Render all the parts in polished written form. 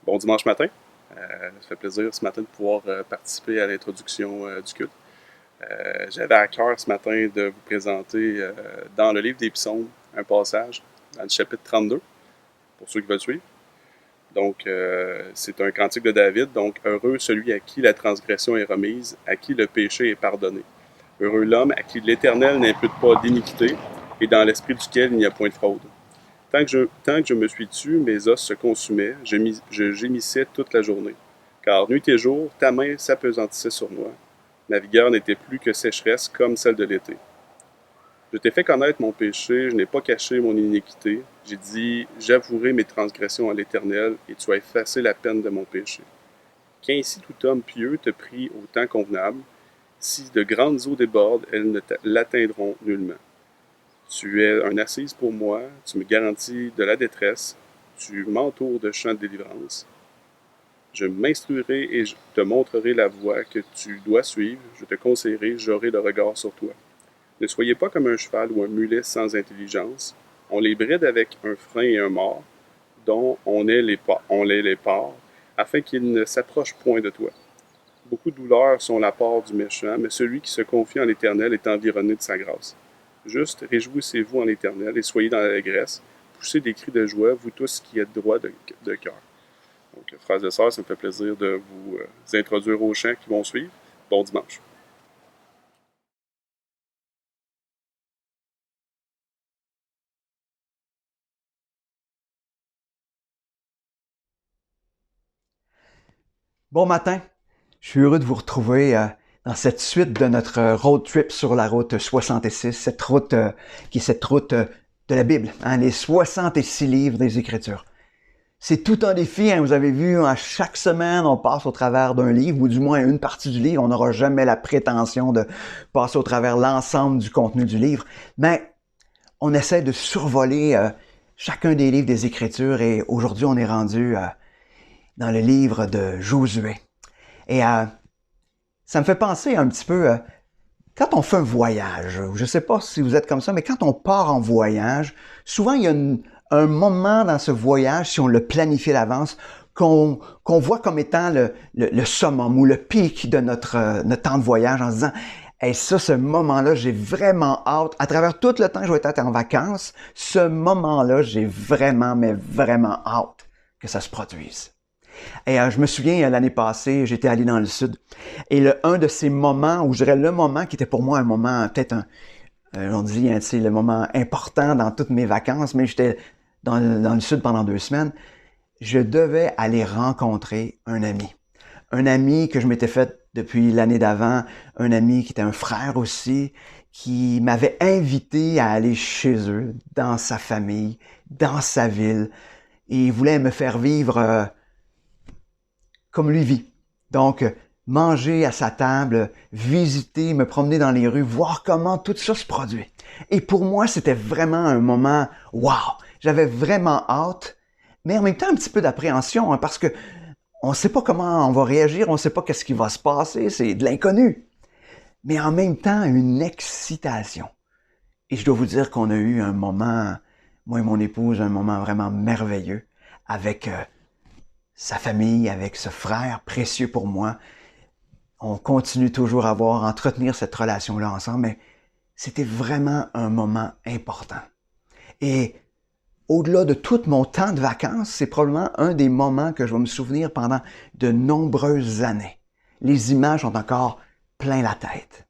Bon dimanche matin. Ça fait plaisir ce matin de pouvoir participer à l'introduction du culte. J'avais à cœur ce matin de vous présenter dans le livre des Psaumes un passage dans le chapitre 32, pour ceux qui veulent suivre. Donc, c'est un cantique de David. Donc, heureux celui à qui la transgression est remise, à qui le péché est pardonné. Heureux l'homme à qui l'Éternel n'impute pas d'iniquité et dans l'esprit duquel il n'y a point de fraude. Tant que je me suis tu, mes os se consumaient, je gémissais toute la journée. Car nuit et jour, ta main s'apesantissait sur moi. Ma vigueur n'était plus que sécheresse comme celle de l'été. Je t'ai fait connaître mon péché, je n'ai pas caché mon iniquité. J'ai dit, j'avouerai mes transgressions à l'Éternel, et tu as effacé la peine de mon péché. Qu'ainsi tout homme pieux te prie au temps convenable. Si de grandes eaux débordent, elles ne l'atteindront nullement. Tu es un assise pour moi, tu me garantis de la détresse, tu m'entoures de chants de délivrance. Je m'instruirai et je te montrerai la voie que tu dois suivre, je te conseillerai, j'aurai le regard sur toi. Ne soyez pas comme un cheval ou un mulet sans intelligence. On les bride avec un frein et un mors, dont on est les porcs, afin qu'ils ne s'approchent point de toi. Beaucoup de douleurs sont la part du méchant, mais celui qui se confie en l'Éternel est environné de sa grâce. Juste, réjouissez-vous en l'Éternel et soyez dans l'allégresse. Poussez des cris de joie, vous tous qui êtes droits de cœur. Donc, frères et sœurs, ça me fait plaisir de vous introduire aux chants qui vont suivre. Bon dimanche. Bon matin, je suis heureux de vous retrouver dans cette suite de notre road trip sur la route 66, cette route qui est cette route de la Bible, les 66 livres des Écritures. C'est tout un défi, vous avez vu, à chaque semaine, on passe au travers d'un livre, ou du moins une partie du livre. On n'aura jamais la prétention de passer au travers l'ensemble du contenu du livre, mais on essaie de survoler chacun des livres des Écritures, et aujourd'hui, on est rendu dans le livre de Josué. Et ça me fait penser un petit peu, quand on fait un voyage, je ne sais pas si vous êtes comme ça, mais quand on part en voyage, souvent il y a un moment dans ce voyage, si on le planifie à l'avance, qu'on voit comme étant le summum ou le pic de notre temps de voyage, en se disant « Hey, ça, ce moment-là, j'ai vraiment hâte. À travers tout le temps que je vais être en vacances, ce moment-là, j'ai vraiment, mais vraiment hâte que ça se produise. » Et je me souviens, l'année passée, j'étais allé dans le sud. Et un de ces moments, où je dirais le moment qui était pour moi un moment, peut-être on dit, c'est le moment important dans toutes mes vacances, mais j'étais dans le sud pendant 2 semaines. Je devais aller rencontrer un ami. Un ami que je m'étais fait depuis l'année d'avant, un ami qui était un frère aussi, qui m'avait invité à aller chez eux, dans sa famille, dans sa ville. Et il voulait me faire vivre comme lui vit. Donc, manger à sa table, visiter, me promener dans les rues, voir comment tout ça se produit. Et pour moi, c'était vraiment un moment wow! J'avais vraiment hâte, mais en même temps un petit peu d'appréhension, parce que on ne sait pas comment on va réagir, on ne sait pas qu'est-ce qui va se passer, c'est de l'inconnu. Mais en même temps, une excitation. Et je dois vous dire qu'on a eu un moment, moi et mon épouse, un moment vraiment merveilleux avec sa famille, avec ce frère précieux pour moi. On continue toujours à entretenir cette relation-là ensemble, mais c'était vraiment un moment important. Et au-delà de tout mon temps de vacances, c'est probablement un des moments que je vais me souvenir pendant de nombreuses années. Les images ont encore plein la tête.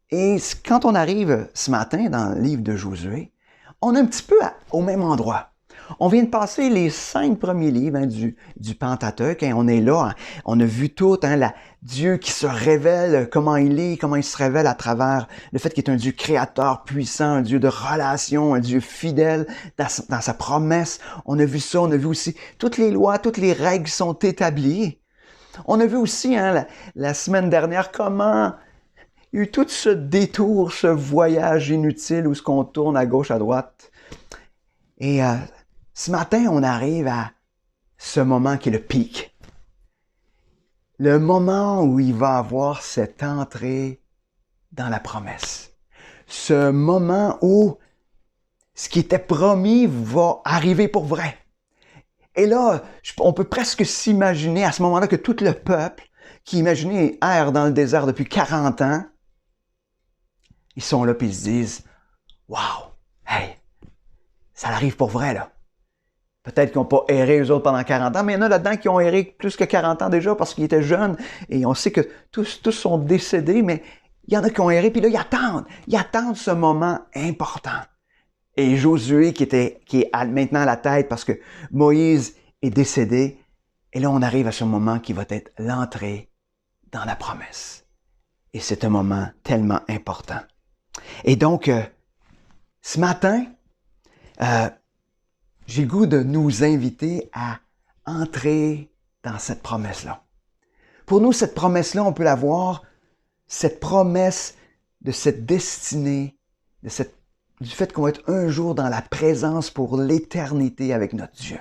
Et quand on arrive ce matin dans le livre de Josué, on est un petit peu au même endroit. On vient de passer les 5 premiers livres du Pentateuque, on est là, on a vu tout, Dieu qui se révèle, comment il se révèle à travers le fait qu'il est un Dieu créateur, puissant, un Dieu de relation, un Dieu fidèle dans sa promesse. On a vu ça, on a vu aussi toutes les lois, toutes les règles sont établies. On a vu aussi la semaine dernière comment il y a eu tout ce détour, ce voyage inutile où on tourne à gauche, à droite. Et ce matin, on arrive à ce moment qui est le pic. Le moment où il va avoir cette entrée dans la promesse. Ce moment où ce qui était promis va arriver pour vrai. Et là, on peut presque s'imaginer à ce moment-là que tout le peuple qui imaginait erre dans le désert depuis 40 ans, ils sont là puis ils se disent « Wow! Hey! Ça arrive pour vrai, là! » Peut-être qu'ils n'ont pas erré eux autres pendant 40 ans, mais il y en a là-dedans qui ont erré plus que 40 ans déjà parce qu'ils étaient jeunes. Et on sait que tous sont décédés, mais il y en a qui ont erré, puis là, ils attendent ce moment important. Et Josué, qui est maintenant à la tête parce que Moïse est décédé, et là, on arrive à ce moment qui va être l'entrée dans la promesse. Et c'est un moment tellement important. Et donc, ce matin, j'ai le goût de nous inviter à entrer dans cette promesse-là. Pour nous, cette promesse-là, on peut la voir, cette promesse de cette destinée, du fait qu'on va être un jour dans la présence pour l'éternité avec notre Dieu.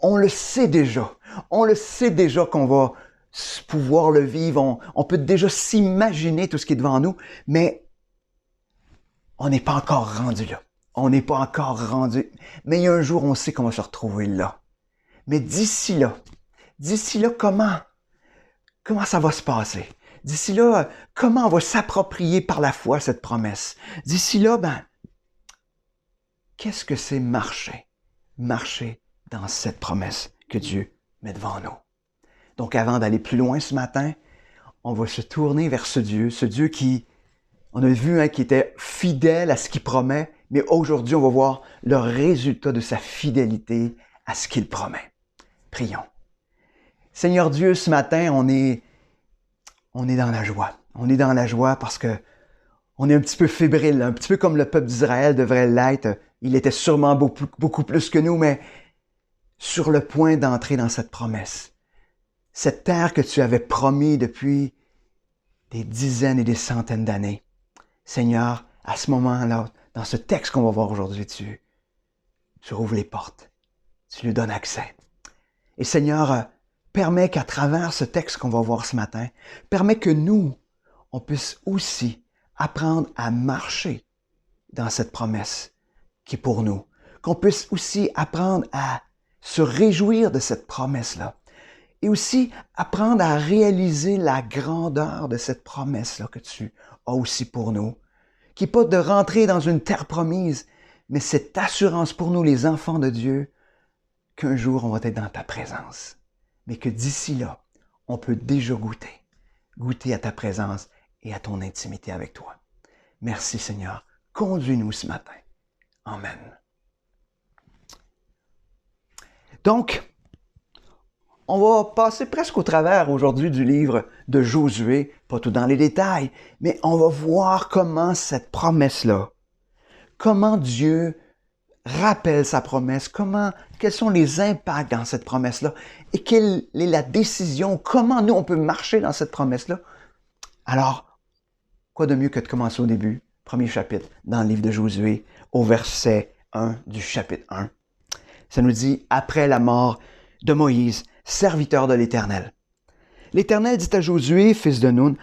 On le sait déjà. On le sait déjà qu'on va pouvoir le vivre. On peut déjà s'imaginer tout ce qui est devant nous, mais on n'est pas encore rendu là. On n'est pas encore rendu. Mais il y a un jour, on sait qu'on va se retrouver là. Mais d'ici là, comment ça va se passer? D'ici là, comment on va s'approprier par la foi cette promesse? D'ici là, qu'est-ce que c'est marcher? Marcher dans cette promesse que Dieu met devant nous. Donc, avant d'aller plus loin ce matin, on va se tourner vers ce Dieu qui, on a vu, qui était fidèle à ce qu'il promet, mais aujourd'hui, on va voir le résultat de sa fidélité à ce qu'il promet. Prions. Seigneur Dieu, ce matin, on est dans la joie. On est dans la joie parce que on est un petit peu fébrile, un petit peu comme le peuple d'Israël devrait l'être. Il était sûrement beaucoup plus que nous, mais sur le point d'entrer dans cette promesse. Cette terre que tu avais promis depuis des dizaines et des centaines d'années. Seigneur, à ce moment-là, dans ce texte qu'on va voir aujourd'hui, tu rouvres les portes. Tu lui donnes accès. Et Seigneur, permets qu'à travers ce texte qu'on va voir ce matin, permets que nous, on puisse aussi apprendre à marcher dans cette promesse qui est pour nous. Qu'on puisse aussi apprendre à se réjouir de cette promesse-là. Et aussi apprendre à réaliser la grandeur de cette promesse-là que tu as aussi pour nous. Qui n'est pas de rentrer dans une terre promise, mais cette assurance pour nous, les enfants de Dieu, qu'un jour on va être dans ta présence. Mais que d'ici là, on peut déjà goûter à ta présence et à ton intimité avec toi. Merci Seigneur. Conduis-nous ce matin. Amen. Donc, on va passer presque au travers aujourd'hui du livre de Josué, pas tout dans les détails, mais on va voir comment cette promesse-là, comment Dieu rappelle sa promesse, quels sont les impacts dans cette promesse-là et quelle est la décision, comment nous on peut marcher dans cette promesse-là. Alors, quoi de mieux que de commencer au début, premier chapitre, dans le livre de Josué, au verset 1 du chapitre 1. Ça nous dit, après la mort de Moïse, serviteur de l'Éternel. L'Éternel dit à Josué, fils de Nun,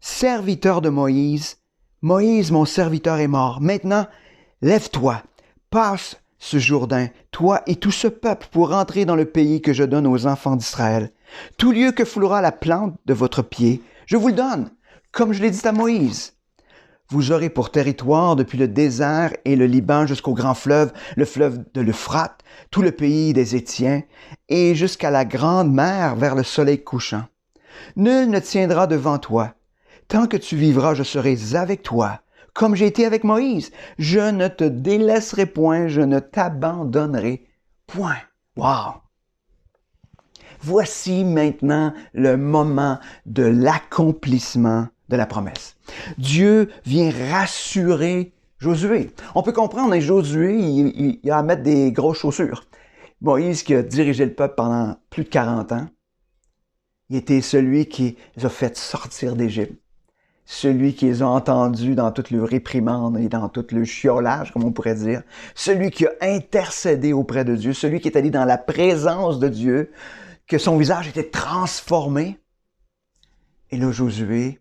serviteur de Moïse, Moïse, mon serviteur, est mort. Maintenant, lève-toi, passe ce Jourdain, toi et tout ce peuple, pour entrer dans le pays que je donne aux enfants d'Israël. Tout lieu que foulera la plante de votre pied, je vous le donne, comme je l'ai dit à Moïse. Vous aurez pour territoire depuis le désert et le Liban jusqu'au grand fleuve, le fleuve de l'Euphrate, tout le pays des Étiens, et jusqu'à la grande mer vers le soleil couchant. Nul ne tiendra devant toi. Tant que tu vivras, je serai avec toi, comme j'ai été avec Moïse. Je ne te délaisserai point, je ne t'abandonnerai point. Wow! Voici maintenant le moment de l'accomplissement de la promesse. Dieu vient rassurer Josué. On peut comprendre, hein, Josué, il a à mettre des grosses chaussures. Moïse, qui a dirigé le peuple pendant plus de 40 ans, il était celui qui les a fait sortir d'Égypte. Celui qui les a entendus dans toute leur réprimande et dans tout le chiolage, comme on pourrait dire. Celui qui a intercédé auprès de Dieu. Celui qui est allé dans la présence de Dieu, que son visage était transformé. Et là, Josué,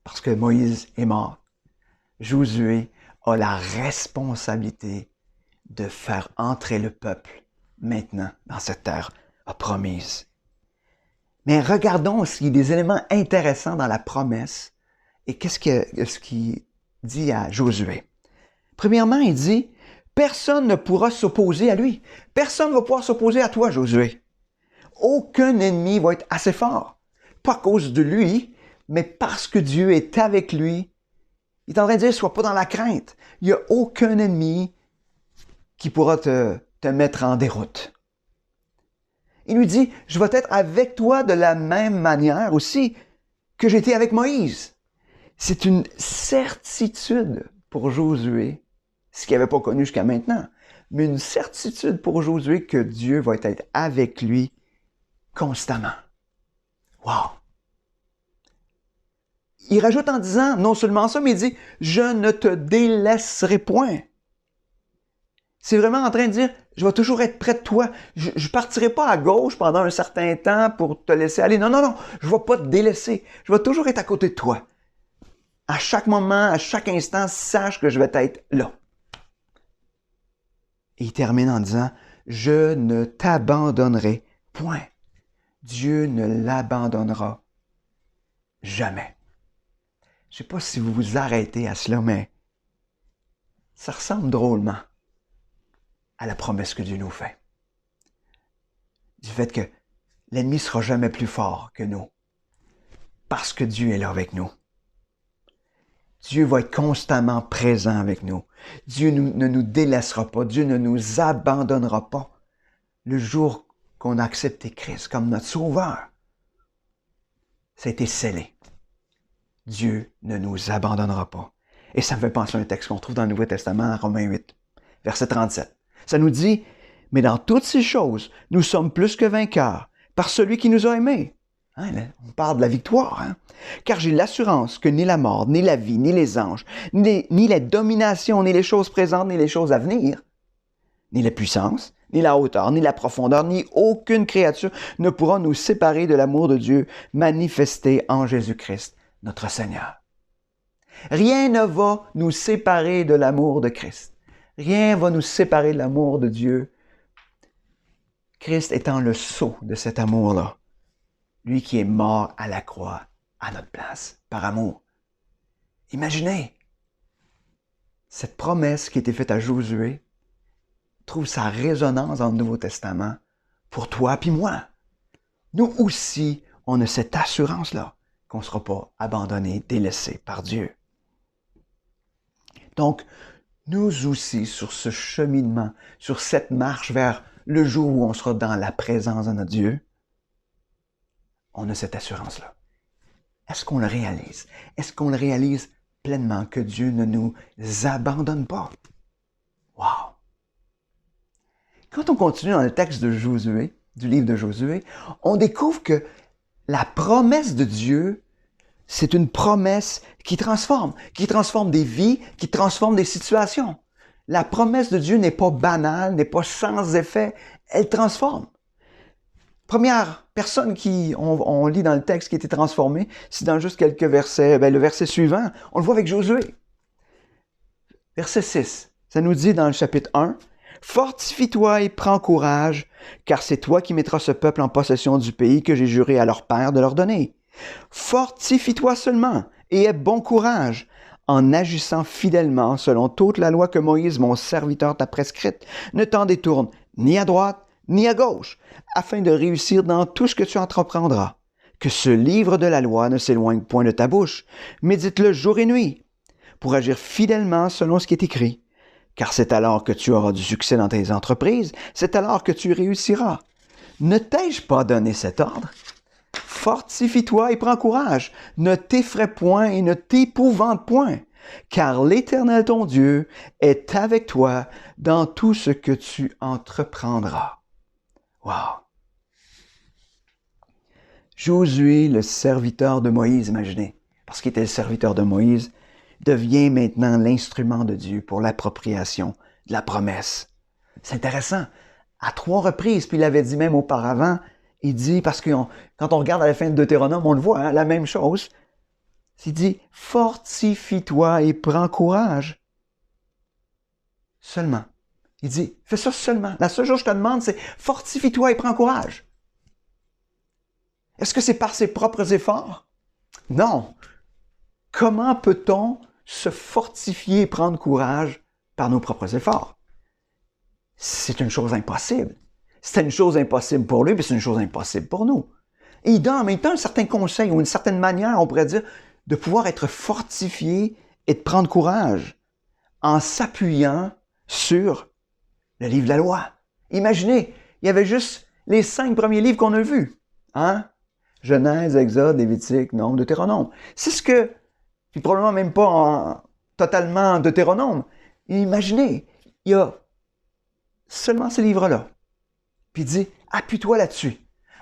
parce que Moïse est mort, Josué a la responsabilité de faire entrer le peuple maintenant dans cette terre promise. Mais regardons s'il y a des éléments intéressants dans la promesse et qu'est-ce qu'il dit à Josué. Premièrement, il dit, personne ne pourra s'opposer à lui. Personne ne va pouvoir s'opposer à toi, Josué. Aucun ennemi va être assez fort. Pas à cause de lui, mais parce que Dieu est avec lui. Il est en train de dire, sois pas dans la crainte. Il n'y a aucun ennemi qui pourra te mettre en déroute. Il lui dit, je vais être avec toi de la même manière aussi que j'étais avec Moïse. C'est une certitude pour Josué, ce qu'il n'avait pas connu jusqu'à maintenant, mais une certitude pour Josué que Dieu va être avec lui constamment. Wow! Il rajoute en disant, non seulement ça, mais il dit, je ne te délaisserai point. C'est vraiment en train de dire, je vais toujours être près de toi. Je ne partirai pas à gauche pendant un certain temps pour te laisser aller. Non, je ne vais pas te délaisser. Je vais toujours être à côté de toi. À chaque moment, à chaque instant, sache que je vais être là. Et il termine en disant, je ne t'abandonnerai point. Dieu ne l'abandonnera jamais. Je ne sais pas si vous vous arrêtez à cela, mais ça ressemble drôlement à la promesse que Dieu nous fait. Du fait que l'ennemi ne sera jamais plus fort que nous, parce que Dieu est là avec nous. Dieu va être constamment présent avec nous. Dieu ne nous délaissera pas. Dieu ne nous abandonnera pas. Le jour qu'on a accepté Christ comme notre Sauveur, ça a été scellé. Dieu ne nous abandonnera pas. Et ça me fait penser à un texte qu'on trouve dans le Nouveau Testament, Romains 8, verset 37. Ça nous dit, « Mais dans toutes ces choses, nous sommes plus que vainqueurs par celui qui nous a aimés. » On parle de la victoire. Car j'ai l'assurance que ni la mort, ni la vie, ni les anges, ni les dominations, ni les choses présentes, ni les choses à venir, ni la puissance, ni la hauteur, ni la profondeur, ni aucune créature ne pourra nous séparer de l'amour de Dieu manifesté en Jésus-Christ, notre Seigneur. Rien ne va nous séparer de l'amour de Christ. Rien ne va nous séparer de l'amour de Dieu. Christ étant le sceau de cet amour-là. Lui qui est mort à la croix à notre place, par amour. Imaginez, cette promesse qui a été faite à Josué trouve sa résonance dans le Nouveau Testament pour toi et moi. Nous aussi, on a cette assurance-là qu'on ne sera pas abandonné, délaissé par Dieu. Donc, nous aussi, sur ce cheminement, sur cette marche vers le jour où on sera dans la présence de notre Dieu, on a cette assurance-là. Est-ce qu'on le réalise? Est-ce qu'on le réalise pleinement que Dieu ne nous abandonne pas? Wow! Quand on continue dans le texte de Josué, du livre de Josué, on découvre que la promesse de Dieu, c'est une promesse qui transforme des vies, qui transforme des situations. La promesse de Dieu n'est pas banale, n'est pas sans effet, elle transforme. Première personne on lit dans le texte qui a été transformée, c'est dans juste quelques versets. Le verset suivant, on le voit avec Josué. Verset 6, ça nous dit dans le chapitre 1, « Fortifie-toi et prends courage, car c'est toi qui mettras ce peuple en possession du pays que j'ai juré à leur père de leur donner. Fortifie-toi seulement et aie bon courage, en agissant fidèlement selon toute la loi que Moïse, mon serviteur, t'a prescrite. Ne t'en détourne ni à droite, ni à gauche, afin de réussir dans tout ce que tu entreprendras. Que ce livre de la loi ne s'éloigne point de ta bouche. Médite-le jour et nuit, pour agir fidèlement selon ce qui est écrit. Car c'est alors que tu auras du succès dans tes entreprises, c'est alors que tu réussiras. Ne t'ai-je pas donné cet ordre? Fortifie-toi et prends courage. Ne t'effraie point et ne t'épouvante point. Car l'Éternel ton Dieu est avec toi dans tout ce que tu entreprendras. » Wow! Josué, le serviteur de Moïse, imaginez, parce qu'il était le serviteur de Moïse, devient maintenant l'instrument de Dieu pour l'appropriation de la promesse. C'est intéressant. À 3 reprises, puis il l'avait dit même auparavant, il dit, parce que quand on regarde à la fin de Deutéronome, on le voit, la même chose. Il dit, « Fortifie-toi et prends courage. » Seulement, Il dit, fais ça seulement. La seule chose que je te demande, c'est fortifie-toi et prends courage. Est-ce que c'est par ses propres efforts? Non. Comment peut-on se fortifier et prendre courage par nos propres efforts? C'est une chose impossible. C'est une chose impossible pour lui, puis c'est une chose impossible pour nous. Et il donne en même temps un certain conseil ou une certaine manière, on pourrait dire, de pouvoir être fortifié et de prendre courage en s'appuyant sur le livre de la loi. Imaginez, il y avait juste les 5 premiers livres qu'on a vus. Hein? Genèse, Exode, Lévitique, Nombre, Deutéronome. C'est ce que, puis probablement même pas totalement en Deutéronome. Imaginez, il y a seulement ces livres-là. Puis il dit, appuie-toi là-dessus.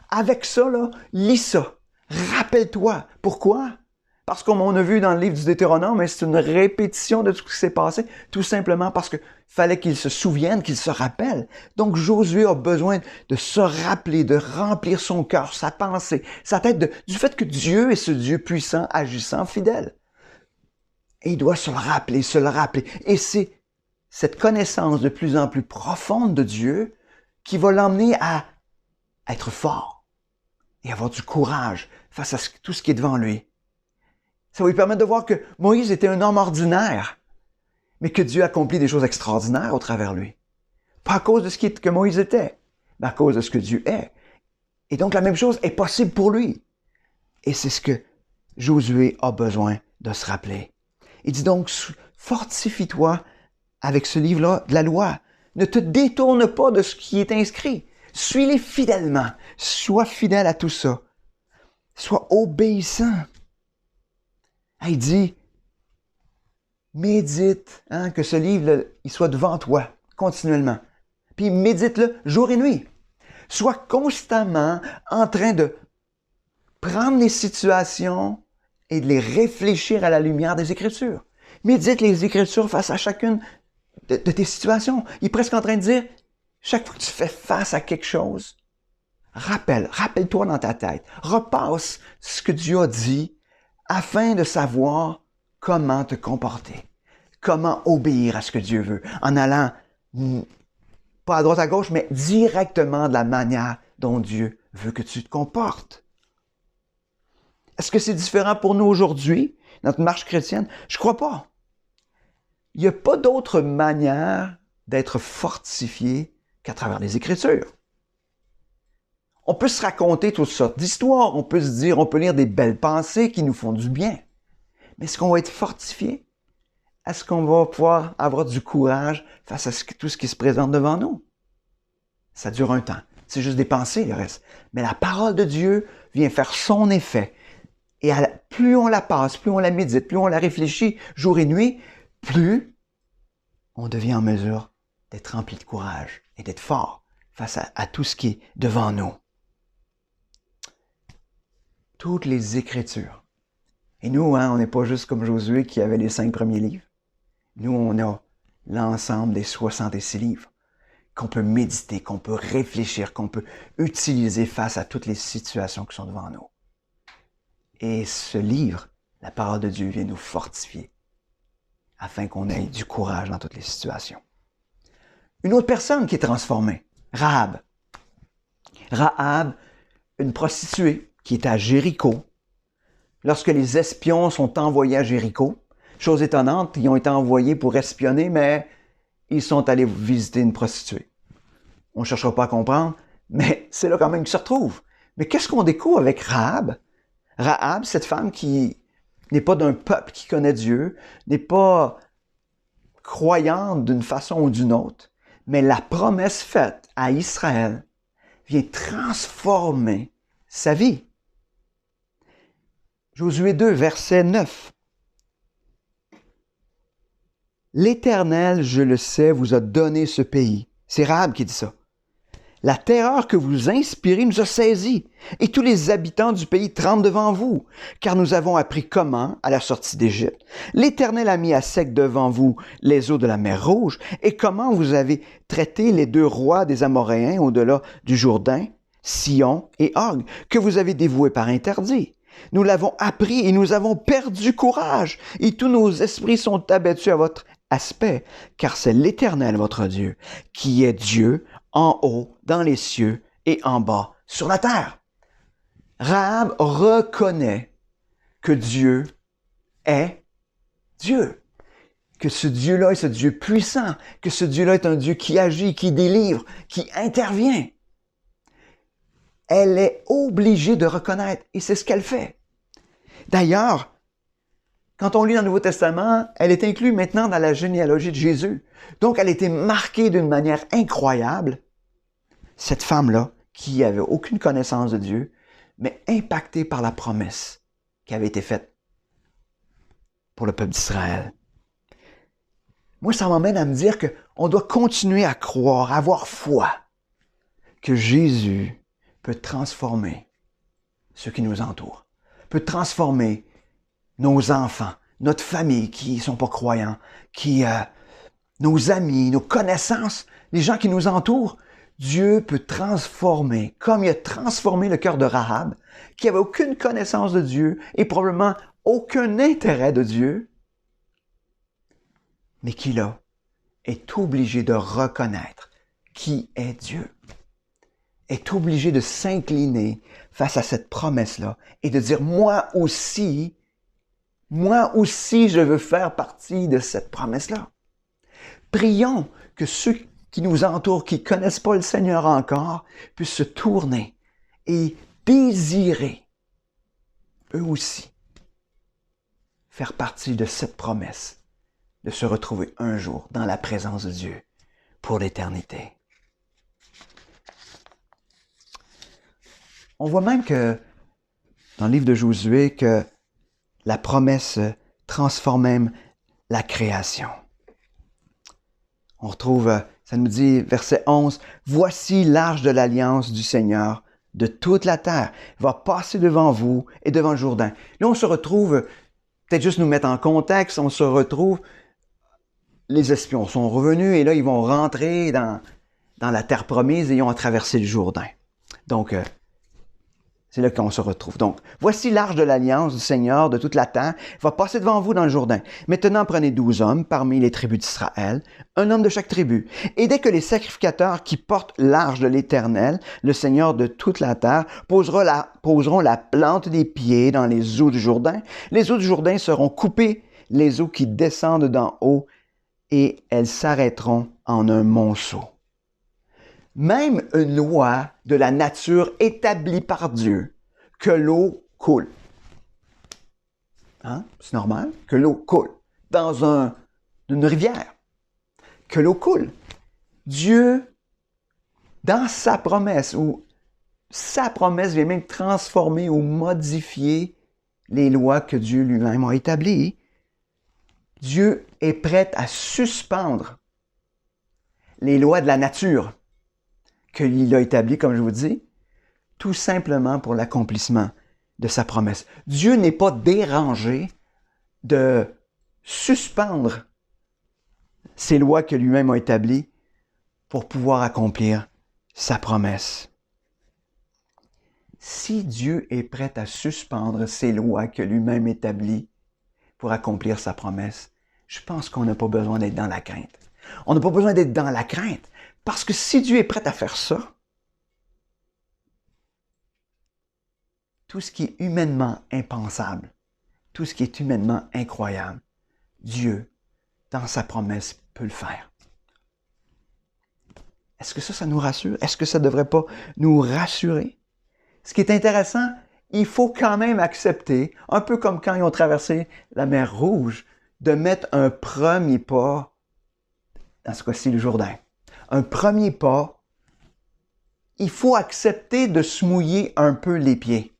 Avec ça, là, lis ça. Rappelle-toi. Pourquoi? Parce qu'on a vu dans le livre du Deutéronome, c'est une répétition de tout ce qui s'est passé, tout simplement parce que fallait qu'il se souvienne, qu'il se rappelle. Donc Josué a besoin de se rappeler, de remplir son cœur, sa pensée, sa tête du fait que Dieu est ce Dieu puissant, agissant, fidèle. Et il doit se le rappeler, se le rappeler. Et c'est cette connaissance de plus en plus profonde de Dieu qui va l'emmener à être fort et avoir du courage face à tout ce qui est devant lui. Ça va lui permettre de voir que Moïse était un homme ordinaire, mais que Dieu accomplit des choses extraordinaires au travers de lui. Pas à cause de ce que Moïse était, mais à cause de ce que Dieu est. Et donc la même chose est possible pour lui. Et c'est ce que Josué a besoin de se rappeler. Il dit donc, fortifie-toi avec ce livre-là de la loi. Ne te détourne pas de ce qui est inscrit. Suis-les fidèlement. Sois fidèle à tout ça. Sois obéissant. Il dit, médite, que ce livre il soit devant toi, continuellement. Puis médite-le jour et nuit. Sois constamment en train de prendre les situations et de les réfléchir à la lumière des Écritures. Médite les Écritures face à chacune de tes situations. Il est presque en train de dire, chaque fois que tu fais face à quelque chose, rappelle-toi dans ta tête, repasse ce que Dieu a dit, afin de savoir comment te comporter, comment obéir à ce que Dieu veut, en allant pas à droite à gauche, mais directement de la manière dont Dieu veut que tu te comportes. Est-ce que c'est différent pour nous aujourd'hui, notre marche chrétienne? Je crois pas. Il n'y a pas d'autre manière d'être fortifié qu'à travers les Écritures. On peut se raconter toutes sortes d'histoires, on peut se dire, on peut lire des belles pensées qui nous font du bien. Mais est-ce qu'on va être fortifié? Est-ce qu'on va pouvoir avoir du courage face à tout ce qui se présente devant nous? Ça dure un temps. C'est juste des pensées, le reste. Mais la parole de Dieu vient faire son effet. Et plus on la passe, plus on la médite, plus on la réfléchit jour et nuit, plus on devient en mesure d'être rempli de courage et d'être fort face à tout ce qui est devant nous. Toutes les Écritures. Et nous, on n'est pas juste comme Josué qui avait les 5 premiers livres. Nous, on a l'ensemble des 66 livres qu'on peut méditer, qu'on peut réfléchir, qu'on peut utiliser face à toutes les situations qui sont devant nous. Et ce livre, la parole de Dieu, vient nous fortifier afin qu'on ait du courage dans toutes les situations. Une autre personne qui est transformée, Rahab. Rahab, une prostituée qui est à Jéricho. Lorsque les espions sont envoyés à Jéricho, chose étonnante, ils ont été envoyés pour espionner, mais ils sont allés visiter une prostituée. On ne cherchera pas à comprendre, mais c'est là quand même qu'ils se retrouvent. Mais qu'est-ce qu'on découvre avec Rahab? Rahab, cette femme qui n'est pas d'un peuple qui connaît Dieu, n'est pas croyante d'une façon ou d'une autre, mais la promesse faite à Israël vient transformer sa vie. Josué 2, verset 9. L'Éternel, je le sais, vous a donné ce pays. C'est Rahab qui dit ça. La terreur que vous inspirez nous a saisis, et tous les habitants du pays tremblent devant vous, car nous avons appris comment, à la sortie d'Égypte, l'Éternel a mis à sec devant vous les eaux de la mer Rouge, et comment vous avez traité les 2 rois des Amoréens au-delà du Jourdain, Sion et Og, que vous avez dévoués par interdit. Nous l'avons appris et nous avons perdu courage, et tous nos esprits sont abattus à votre aspect, car c'est l'Éternel votre Dieu, qui est Dieu en haut, dans les cieux, et en bas, sur la terre. Rahab reconnaît que Dieu est Dieu, que ce Dieu-là est ce Dieu puissant, que ce Dieu-là est un Dieu qui agit, qui délivre, qui intervient. Elle est obligée de reconnaître, et c'est ce qu'elle fait. D'ailleurs, quand on lit dans le Nouveau Testament, elle est inclue maintenant dans la généalogie de Jésus. Donc, elle a été marquée d'une manière incroyable. Cette femme-là, qui avait aucune connaissance de Dieu, mais impactée par la promesse qui avait été faite pour le peuple d'Israël. Moi, ça m'emmène à me dire qu'on doit continuer à croire, à avoir foi, que Jésus peut transformer ceux qui nous entourent, peut transformer nos enfants, notre famille qui ne sont pas croyants, nos amis, nos connaissances, les gens qui nous entourent. Dieu peut transformer, comme il a transformé le cœur de Rahab, qui avait aucune connaissance de Dieu et probablement aucun intérêt de Dieu, mais qui là est obligé de reconnaître qui est Dieu, est obligé de s'incliner face à cette promesse-là et de dire, moi aussi, je veux faire partie de cette promesse-là. Prions que ceux qui nous entourent, qui ne connaissent pas le Seigneur encore, puissent se tourner et désirer, eux aussi, faire partie de cette promesse, de se retrouver un jour dans la présence de Dieu pour l'éternité. On voit même que, dans le livre de Josué, que la promesse transforme même la création. On retrouve, ça nous dit, verset 11, « Voici l'arche de l'alliance du Seigneur de toute la terre. Il va passer devant vous et devant le Jourdain. » Là, on se retrouve, peut-être juste nous mettre en contexte, on se retrouve, les espions sont revenus et là, ils vont rentrer dans la terre promise et ils ont traversé le Jourdain. Donc, c'est là qu'on se retrouve. Donc, voici l'arche de l'alliance du Seigneur de toute la terre, va passer devant vous dans le Jourdain. Maintenant, prenez 12 hommes parmi les tribus d'Israël, un homme de chaque tribu. Et dès que les sacrificateurs qui portent l'arche de l'Éternel, le Seigneur de toute la terre, poseront la plante des pieds dans les eaux du Jourdain, les eaux du Jourdain seront coupées, les eaux qui descendent d'en haut, et elles s'arrêteront en un monceau. Même une loi de la nature établie par Dieu, que l'eau coule. Hein? C'est normal que l'eau coule dans une rivière. Que l'eau coule. Dieu, dans sa promesse, ou sa promesse vient même transformer ou modifier les lois que Dieu lui-même a établies. Dieu est prêt à suspendre les lois de la nature qu'il a établi, comme je vous dis, tout simplement pour l'accomplissement de sa promesse. Dieu n'est pas dérangé de suspendre ces lois que lui-même a établies pour pouvoir accomplir sa promesse. Si Dieu est prêt à suspendre ces lois que lui-même établit pour accomplir sa promesse, je pense qu'on n'a pas besoin d'être dans la crainte. On n'a pas besoin d'être dans la crainte. Parce que si Dieu est prêt à faire ça, tout ce qui est humainement impensable, tout ce qui est humainement incroyable, Dieu, dans sa promesse, peut le faire. Est-ce que ça nous rassure? Est-ce que ça ne devrait pas nous rassurer? Ce qui est intéressant, il faut quand même accepter, un peu comme quand ils ont traversé la mer Rouge, de mettre un premier pas, dans ce cas-ci le Jourdain. Un premier pas, il faut accepter de se mouiller un peu les pieds.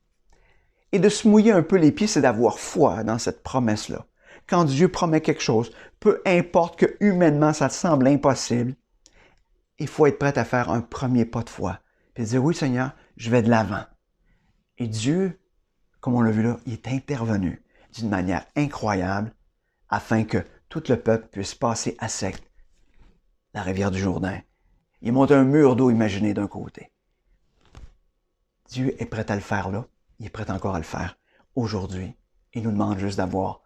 Et de se mouiller un peu les pieds, c'est d'avoir foi dans cette promesse-là. Quand Dieu promet quelque chose, peu importe que humainement ça te semble impossible, il faut être prêt à faire un premier pas de foi. Puis dire, oui Seigneur, je vais de l'avant. Et Dieu, comme on l'a vu là, il est intervenu d'une manière incroyable afin que tout le peuple puisse passer à sec la rivière du Jourdain. Il monte un mur d'eau imaginé d'un côté. Dieu est prêt à le faire là. Il est prêt encore à le faire aujourd'hui. Il nous demande juste d'avoir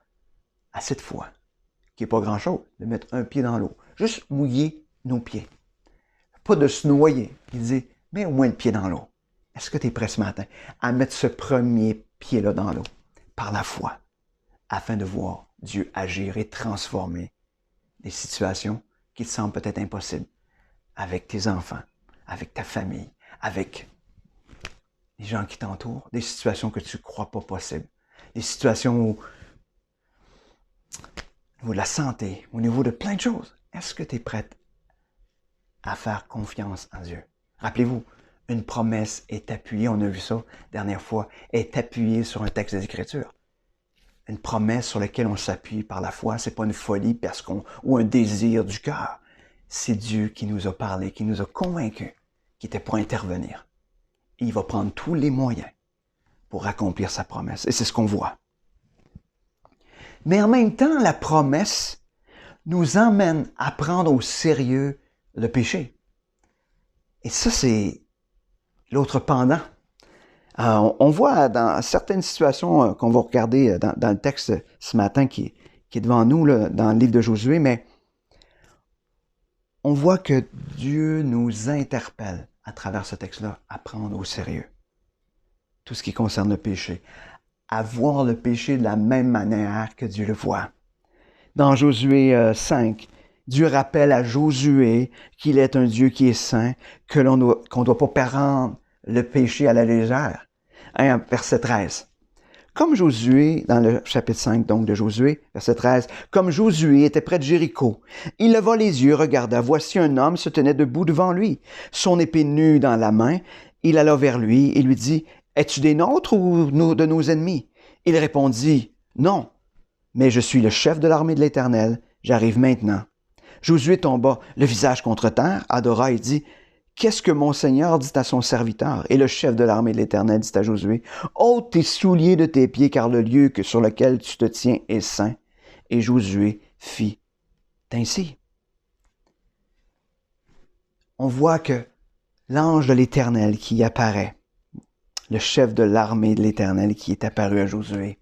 assez de foi qui n'est pas grand-chose, de mettre un pied dans l'eau. Juste mouiller nos pieds. Pas de se noyer. Il dit, mets au moins le pied dans l'eau. Est-ce que tu es prêt ce matin à mettre ce premier pied-là dans l'eau, par la foi, afin de voir Dieu agir et transformer des situations qui te semblent peut-être impossibles avec tes enfants, avec ta famille, avec les gens qui t'entourent, des situations que tu ne crois pas possibles, des situations où, au niveau de la santé, au niveau de plein de choses. Est-ce que tu es prête à faire confiance en Dieu? Rappelez-vous, une promesse est appuyée, on a vu ça la dernière fois, est appuyée sur un texte des Écritures. Une promesse sur laquelle on s'appuie par la foi, c'est pas une folie ou un désir du cœur. C'est Dieu qui nous a parlé, qui nous a convaincus, qui était pour intervenir. Et il va prendre tous les moyens pour accomplir sa promesse. Et c'est ce qu'on voit. Mais en même temps, la promesse nous emmène à prendre au sérieux le péché. Et ça, c'est l'autre pendant. On voit dans certaines situations qu'on va regarder dans le texte ce matin qui est devant nous, là, dans le livre de Josué, mais on voit que Dieu nous interpelle à travers ce texte-là à prendre au sérieux tout ce qui concerne le péché, à voir le péché de la même manière que Dieu le voit. Dans Josué 5, Dieu rappelle à Josué qu'il est un Dieu qui est saint, qu'on ne doit pas prendre le péché à la légère. Verset 13. Comme Josué, dans le chapitre 5 donc de Josué, verset 13, comme Josué était près de Jéricho, il leva les yeux, regarda, voici un homme se tenait debout devant lui, son épée nue dans la main. Il alla vers lui et lui dit, es-tu des nôtres ou de nos ennemis? Il répondit, non, mais je suis le chef de l'armée de l'Éternel, j'arrive maintenant. Josué tomba le visage contre terre, adora et dit, qu'est-ce que mon Seigneur dit à son serviteur? Et le chef de l'armée de l'Éternel dit à Josué, ôte tes souliers de tes pieds, car le lieu sur lequel tu te tiens est saint. Et Josué fit ainsi. On voit que l'ange de l'Éternel qui apparaît, le chef de l'armée de l'Éternel qui est apparu à Josué,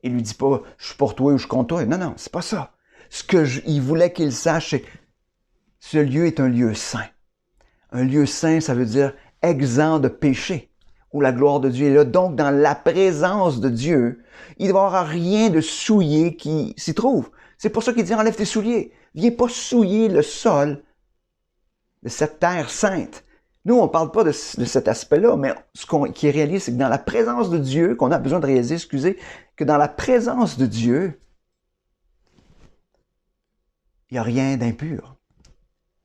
il lui dit pas, je suis pour toi ou je suis contre toi. Non, c'est pas ça. Ce qu'il voulait qu'il sache, c'est que ce lieu est un lieu saint. Un lieu saint, ça veut dire exempt de péché, où la gloire de Dieu est là. Donc, dans la présence de Dieu, il ne va y avoir rien de souillé qui s'y trouve. C'est pour ça qu'il dit, enlève tes souliers. Viens pas souiller le sol de cette terre sainte. Nous, on ne parle pas de cet aspect-là, mais qui est réalisé, c'est que dans la présence de Dieu, qu'on a besoin de réaliser, que dans la présence de Dieu, il n'y a rien d'impur.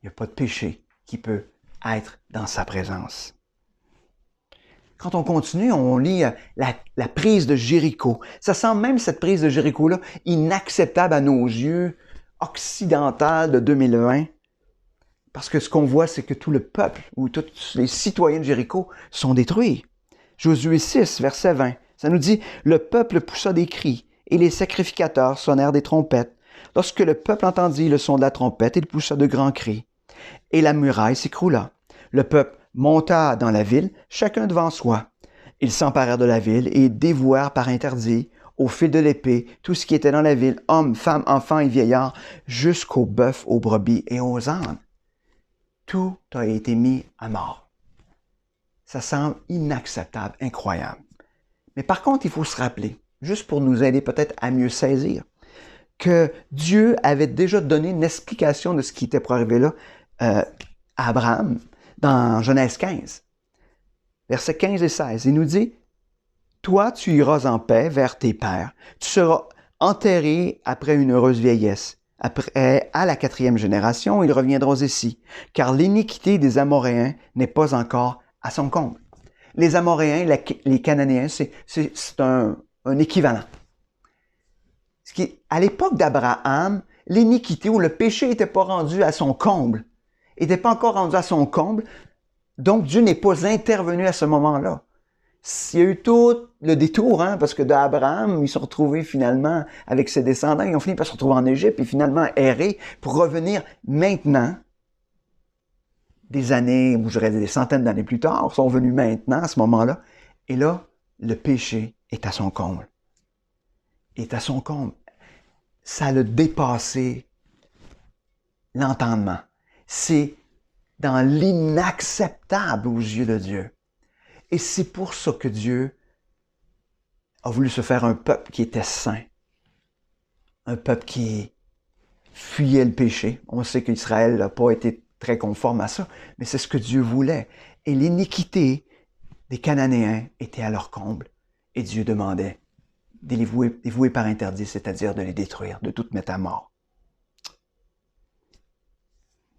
Il n'y a pas de péché qui peut être dans sa présence. Quand on continue, on lit la prise de Jéricho. Ça semble même, cette prise de Jéricho-là, inacceptable à nos yeux, occidentale de 2020. Parce que ce qu'on voit, c'est que tout le peuple, ou tous les citoyens de Jéricho sont détruits. Josué 6, verset 20, ça nous dit, « Le peuple poussa des cris, et les sacrificateurs sonnèrent des trompettes. Lorsque le peuple entendit le son de la trompette, il poussa de grands cris. Et la muraille s'écroula. Le peuple monta dans la ville, chacun devant soi. Ils s'emparèrent de la ville et dévouèrent par interdit, au fil de l'épée, tout ce qui était dans la ville, hommes, femmes, enfants et vieillards, jusqu'aux bœufs, aux brebis et aux ânes. Tout a été mis à mort. Ça semble inacceptable, incroyable. Mais par contre, il faut se rappeler, juste pour nous aider peut-être à mieux saisir, que Dieu avait déjà donné une explication de ce qui était pour arriver là à Abraham dans Genèse 15, versets 15 et 16. Il nous dit, « Toi, tu iras en paix vers tes pères, tu seras enterré après une heureuse vieillesse. Après, à la 4e génération, ils reviendront ici, car l'iniquité des Amoréens n'est pas encore à son comble. » Les Amoréens, les Cananéens, c'est un équivalent. Ce qui, à l'époque d'Abraham, l'iniquité ou le péché n'était pas rendu à son comble, n'était pas encore rendu à son comble, donc Dieu n'est pas intervenu à ce moment-là. Il y a eu tout le détour, parce que d'Abraham, ils se sont retrouvés finalement avec ses descendants, ils ont fini par se retrouver en Égypte et finalement errer pour revenir maintenant, des années, ou je dirais des centaines d'années plus tard, ils sont venus maintenant à ce moment-là, et là, le péché est à son comble. Est à son comble. ça a dépassé l'entendement. C'est dans l'inacceptable aux yeux de Dieu. Et c'est pour ça que Dieu a voulu se faire un peuple qui était saint. Un peuple qui fuyait le péché. On sait qu'Israël n'a pas été très conforme à ça, mais c'est ce que Dieu voulait. Et l'iniquité des Cananéens était à leur comble. Et Dieu demandait de les vouer par interdit, c'est-à-dire de les détruire, de tout mettre à mort.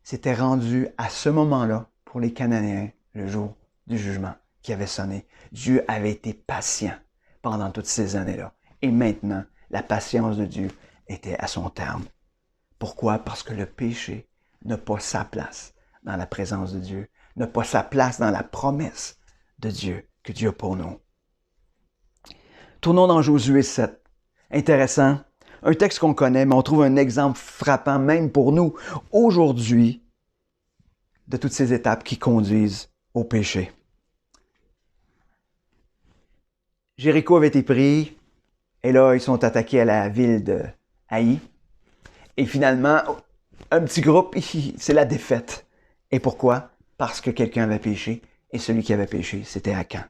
C'était rendu à ce moment-là, pour les Cananéens, le jour du jugement qui avait sonné. Dieu avait été patient pendant toutes ces années-là. Et maintenant, la patience de Dieu était à son terme. Pourquoi? Parce que le péché n'a pas sa place dans la présence de Dieu, n'a pas sa place dans la promesse de Dieu que Dieu a pour nous. Tournons dans Josué 7. Intéressant. Un texte qu'on connaît, mais on trouve un exemple frappant même pour nous aujourd'hui de toutes ces étapes qui conduisent au péché. Jéricho avait été pris et là, ils sont attaqués à la ville de Haï. Et finalement, un petit groupe, c'est la défaite. Et pourquoi? Parce que quelqu'un avait péché et celui qui avait péché, c'était Akan.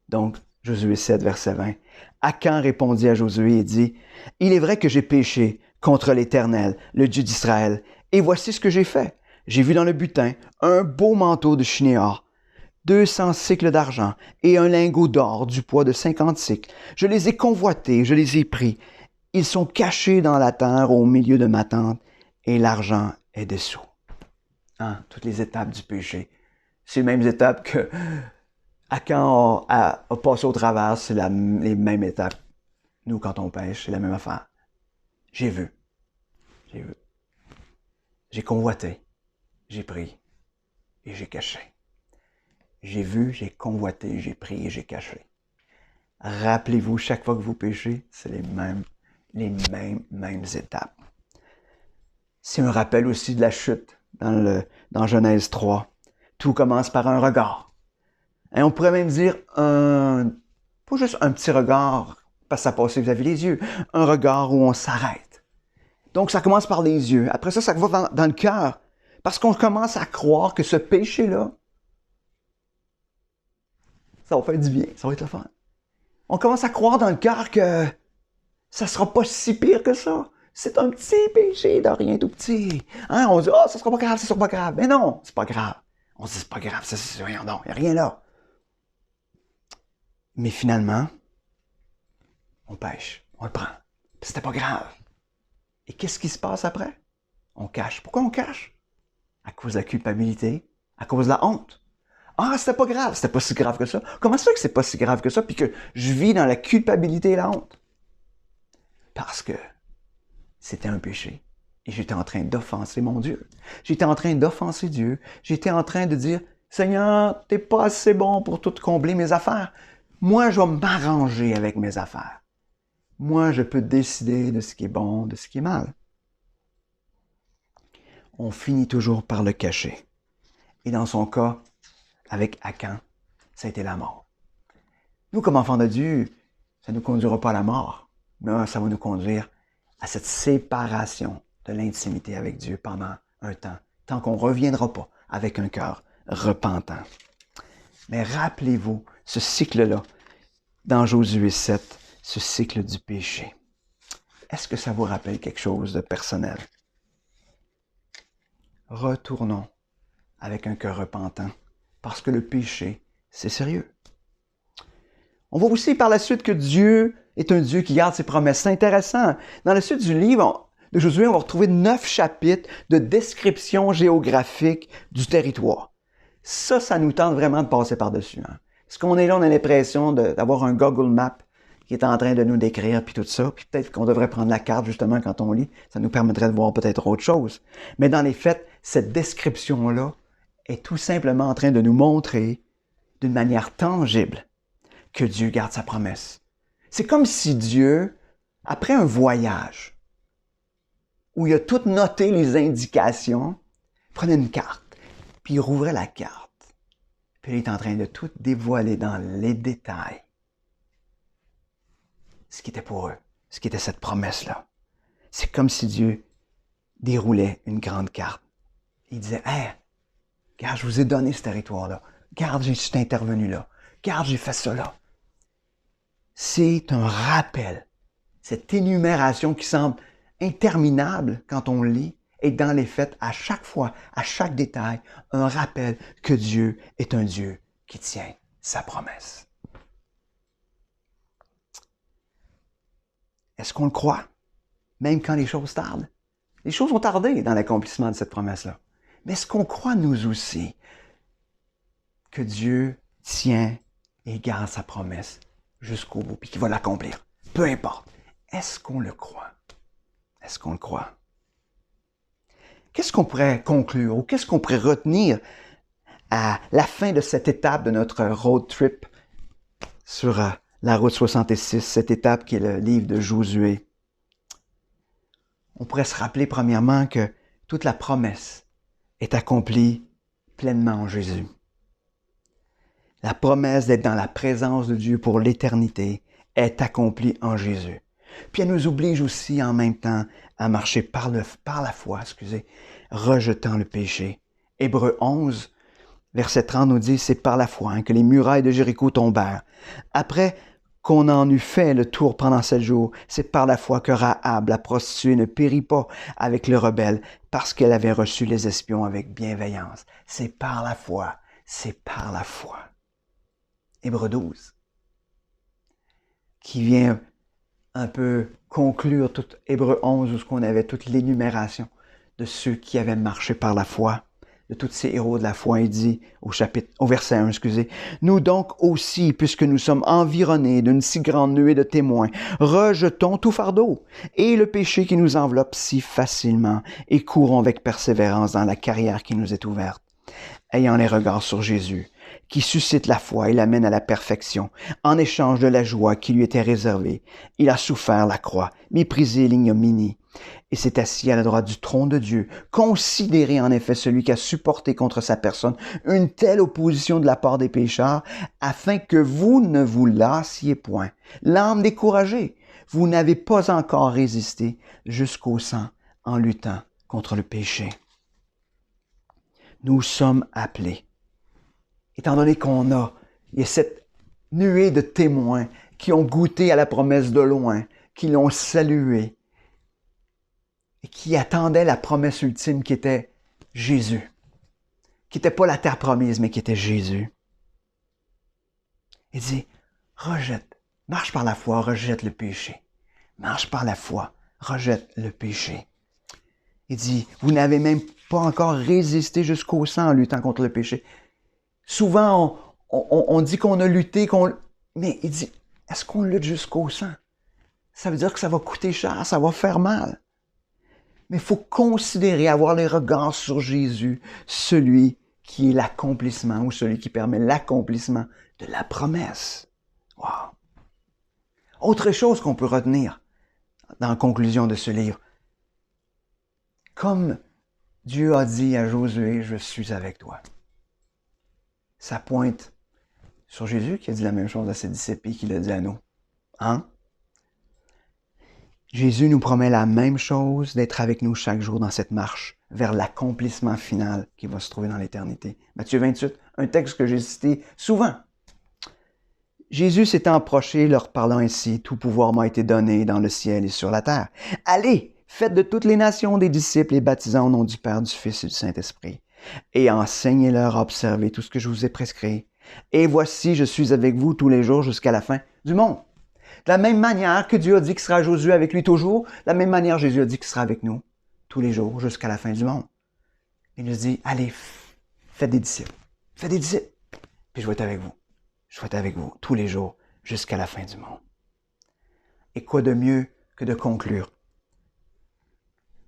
Donc, Josué 7, verset 20. Akan répondit à Josué et dit, « Il est vrai que j'ai péché contre l'Éternel, le Dieu d'Israël, et voici ce que j'ai fait. J'ai vu dans le butin un beau manteau de Shinéar, 200 cycles d'argent et un lingot d'or du poids de 50 cycles. Je les ai convoités, je les ai pris. Ils sont cachés dans la terre au milieu de ma tente et l'argent est dessous. » Toutes les étapes du péché. C'est les mêmes étapes que Akan a passé au travers, c'est les mêmes étapes. Nous, quand on pêche, c'est la même affaire. J'ai vu. J'ai convoité. J'ai pris. Et j'ai caché. J'ai vu, j'ai convoité, j'ai pris et j'ai caché. Rappelez-vous, chaque fois que vous péchez, c'est les mêmes étapes. C'est un rappel aussi de la chute dans Genèse 3. Tout commence par un regard. Et on pourrait même dire pas juste un petit regard, parce que ça passe vis-à-vis les yeux, un regard où on s'arrête. Donc ça commence par les yeux. Après ça va dans le cœur. Parce qu'on commence à croire que ce péché-là, ça va faire du bien, ça va être le fun. On commence à croire dans le cœur que ça sera pas si pire que ça. C'est un petit péché de rien tout petit. On dit, ça sera pas grave, ça sera pas grave. Mais non, c'est pas grave. On se dit, c'est pas grave, c'est rien, non, il n'y a rien là. Mais finalement, on pêche, on le prend. Puis c'était pas grave. Et qu'est-ce qui se passe après? On cache. Pourquoi on cache? À cause de la culpabilité, à cause de la honte. C'était pas grave, c'était pas si grave que ça. Comment ça fait que c'est pas si grave que ça, puis que je vis dans la culpabilité et la honte? Parce que c'était un péché. Et j'étais en train d'offenser mon Dieu. J'étais en train d'offenser Dieu. J'étais en train de dire, Seigneur, t'es pas assez bon pour tout combler mes affaires. Moi, je vais m'arranger avec mes affaires. Moi, je peux décider de ce qui est bon, de ce qui est mal. On finit toujours par le cacher. Et dans son cas, avec Akan, ça a été la mort. Nous, comme enfants de Dieu, ça ne nous conduira pas à la mort, mais ça va nous conduire à cette séparation de l'intimité avec Dieu pendant un temps, tant qu'on ne reviendra pas avec un cœur repentant. Mais rappelez-vous ce cycle-là, dans Josué 7, ce cycle du péché. Est-ce que ça vous rappelle quelque chose de personnel? Retournons avec un cœur repentant, parce que le péché, c'est sérieux. On voit aussi par la suite que Dieu est un Dieu qui garde ses promesses. C'est intéressant. Dans la suite du livre de Josué, on va retrouver 9 chapitres de description géographique du territoire. Ça nous tente vraiment de passer par-dessus. Parce qu'on est là, on a l'impression d'avoir un Google Map qui est en train de nous décrire, puis tout ça. Puis peut-être qu'on devrait prendre la carte, justement, quand on lit. Ça nous permettrait de voir peut-être autre chose. Mais dans les faits, cette description-là est tout simplement en train de nous montrer d'une manière tangible que Dieu garde sa promesse. C'est comme si Dieu, après un voyage, où il a tout noté les indications, prenait une carte, puis il rouvrait la carte. Puis il est en train de tout dévoiler dans les détails ce qui était pour eux, ce qui était cette promesse-là. C'est comme si Dieu déroulait une grande carte. Il disait, « Hey, regarde, je vous ai donné ce territoire-là. Regarde, je suis intervenu là. Regarde, j'ai fait ça là. » C'est un rappel. Cette énumération qui semble interminable quand on lit est dans les faits, à chaque fois, à chaque détail, un rappel que Dieu est un Dieu qui tient sa promesse. Est-ce qu'on le croit? Même quand les choses tardent. Les choses ont tardé dans l'accomplissement de cette promesse-là. Mais est-ce qu'on croit nous aussi que Dieu tient et garde sa promesse jusqu'au bout, puis qu'il va l'accomplir? Peu importe. Est-ce qu'on le croit? Est-ce qu'on le croit? Qu'est-ce qu'on pourrait conclure ou qu'est-ce qu'on pourrait retenir à la fin de cette étape de notre road trip sur la route 66, cette étape qui est le livre de Josué? On pourrait se rappeler premièrement que toute la promesse est accomplie pleinement en Jésus. La promesse d'être dans la présence de Dieu pour l'éternité est accomplie en Jésus. Puis elle nous oblige aussi en même temps à marcher par la foi, rejetant le péché. Hébreux 11, verset 30 nous dit, c'est par la foi que les murailles de Jéricho tombèrent. Après qu'on en eut fait le tour pendant 7 jours, c'est par la foi que Rahab, la prostituée, ne périt pas avec le rebelle, parce qu'elle avait reçu les espions avec bienveillance. C'est par la foi, c'est par la foi. Hébreux 12, qui vient un peu conclure tout Hébreux 11, où on avait toute l'énumération de ceux qui avaient marché par la foi, de tous ces héros de la foi. Il dit au verset 1, nous donc aussi, puisque nous sommes environnés d'une si grande nuée de témoins, rejetons tout fardeau et le péché qui nous enveloppe si facilement et courons avec persévérance dans la carrière qui nous est ouverte, ayant les regards sur Jésus, qui suscite la foi et l'amène à la perfection. En échange de la joie qui lui était réservée, il a souffert la croix, méprisé l'ignominie, et s'est assis à la droite du trône de Dieu. Considérez en effet celui qui a supporté contre sa personne une telle opposition de la part des pécheurs, afin que vous ne vous lassiez point. L'âme découragée, vous n'avez pas encore résisté jusqu'au sang en luttant contre le péché. Nous sommes appelés. Étant donné il y a cette nuée de témoins qui ont goûté à la promesse de loin, qui l'ont saluée et qui attendaient la promesse ultime qui était Jésus, qui n'était pas la terre promise, mais qui était Jésus. Il dit, marche par la foi, rejette le péché. Marche par la foi, rejette le péché. Il dit, vous n'avez même pas encore résisté jusqu'au sang en luttant contre le péché. Souvent, on dit qu'on a lutté, mais il dit, est-ce qu'on lutte jusqu'au sang? Ça veut dire que ça va coûter cher, ça va faire mal. Mais il faut considérer, avoir les regards sur Jésus, celui qui est l'accomplissement ou celui qui permet l'accomplissement de la promesse. Wow! Autre chose qu'on peut retenir dans la conclusion de ce livre. Comme Dieu a dit à Josué, je suis avec toi. Ça pointe sur Jésus qui a dit la même chose à ses disciples et qui l'a dit à nous. Hein? Jésus nous promet la même chose, d'être avec nous chaque jour dans cette marche vers l'accomplissement final qui va se trouver dans l'éternité. Matthieu 28, un texte que j'ai cité souvent. Jésus s'étant approché, leur parlant ainsi, tout pouvoir m'a été donné dans le ciel et sur la terre. Allez, faites de toutes les nations des disciples et baptisant au nom du Père, du Fils et du Saint-Esprit. Et enseignez-leur à observer tout ce que je vous ai prescrit. Et voici, je suis avec vous tous les jours jusqu'à la fin du monde. De la même manière que Dieu a dit qu'il sera Josué avec lui toujours, de la même manière Jésus a dit qu'il sera avec nous tous les jours jusqu'à la fin du monde. Il nous dit, allez, faites des disciples. Faites des disciples. Puis je vais être avec vous. Je vais être avec vous tous les jours jusqu'à la fin du monde. Et quoi de mieux que de conclure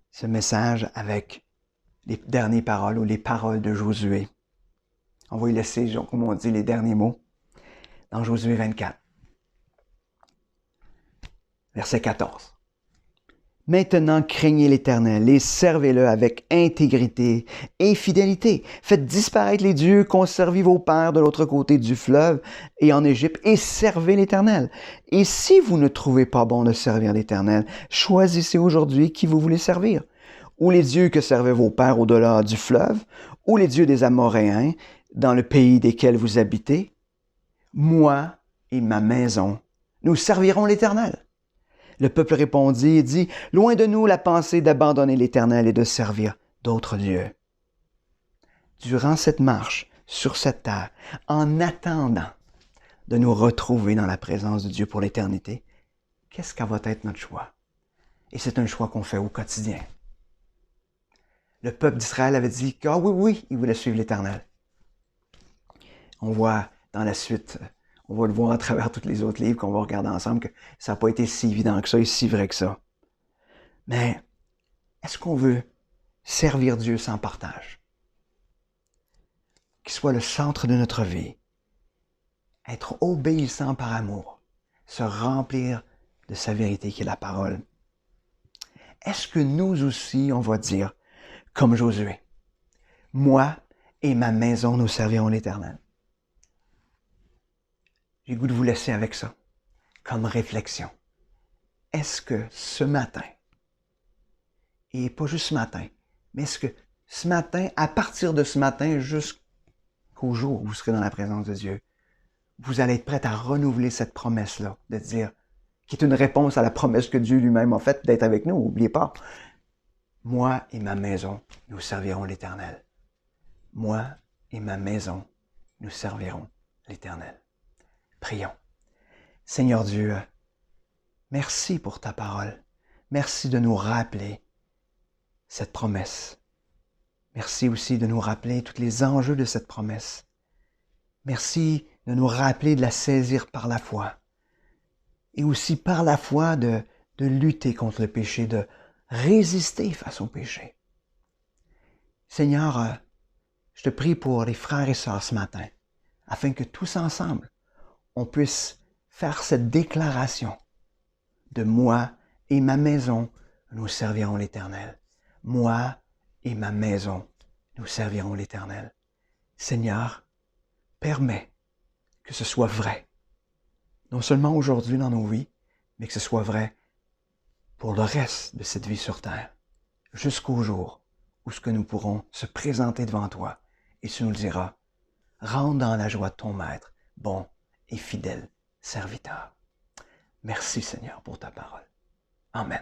ce message avec les dernières paroles ou les paroles de Josué. On va y laisser, comme on dit, les derniers mots dans Josué 24. Verset 14. Maintenant, craignez l'Éternel et servez-le avec intégrité et fidélité. Faites disparaître les dieux, conservez vos pères de l'autre côté du fleuve et en Égypte et servez l'Éternel. Et si vous ne trouvez pas bon de servir l'Éternel, choisissez aujourd'hui qui vous voulez servir. Ou les dieux que servaient vos pères au-delà du fleuve, ou les dieux des Amoréens dans le pays desquels vous habitez. Moi et ma maison, nous servirons l'Éternel. Le peuple répondit et dit, « Loin de nous la pensée d'abandonner l'Éternel et de servir d'autres dieux. » Durant cette marche sur cette terre, en attendant de nous retrouver dans la présence de Dieu pour l'éternité, qu'est-ce qu'à va être notre choix? Et c'est un choix qu'on fait au quotidien. Le peuple d'Israël avait dit que, oui, il voulait suivre l'Éternel. On voit dans la suite, on va le voir à travers tous les autres livres qu'on va regarder ensemble, que ça n'a pas été si évident que ça et si vrai que ça. Mais est-ce qu'on veut servir Dieu sans partage? Qu'il soit le centre de notre vie, être obéissant par amour, se remplir de sa vérité qui est la parole. Est-ce que nous aussi, on va dire, comme Josué, « Moi et ma maison, nous servirons l'Éternel. » J'ai le goût de vous laisser avec ça, comme réflexion. Est-ce que ce matin, et pas juste ce matin, mais est-ce que ce matin, à partir de ce matin jusqu'au jour où vous serez dans la présence de Dieu, vous allez être prêt à renouveler cette promesse-là, de dire, qui est une réponse à la promesse que Dieu lui-même a faite d'être avec nous, n'oubliez pas. Moi et ma maison, nous servirons l'Éternel. Moi et ma maison, nous servirons l'Éternel. Prions. Seigneur Dieu, merci pour ta parole. Merci de nous rappeler cette promesse. Merci aussi de nous rappeler tous les enjeux de cette promesse. Merci de nous rappeler de la saisir par la foi. Et aussi par la foi de lutter contre le péché, de résister face au péché. Seigneur, je te prie pour les frères et sœurs ce matin, afin que tous ensemble, on puisse faire cette déclaration de moi et ma maison, nous servirons l'Éternel. Moi et ma maison, nous servirons l'Éternel. Seigneur, permets que ce soit vrai, non seulement aujourd'hui dans nos vies, mais que ce soit vrai pour le reste de cette vie sur terre, jusqu'au jour où ce que nous pourrons se présenter devant toi et tu nous le diras, rentre dans la joie de ton Maître, bon et fidèle serviteur. Merci Seigneur pour ta parole. Amen.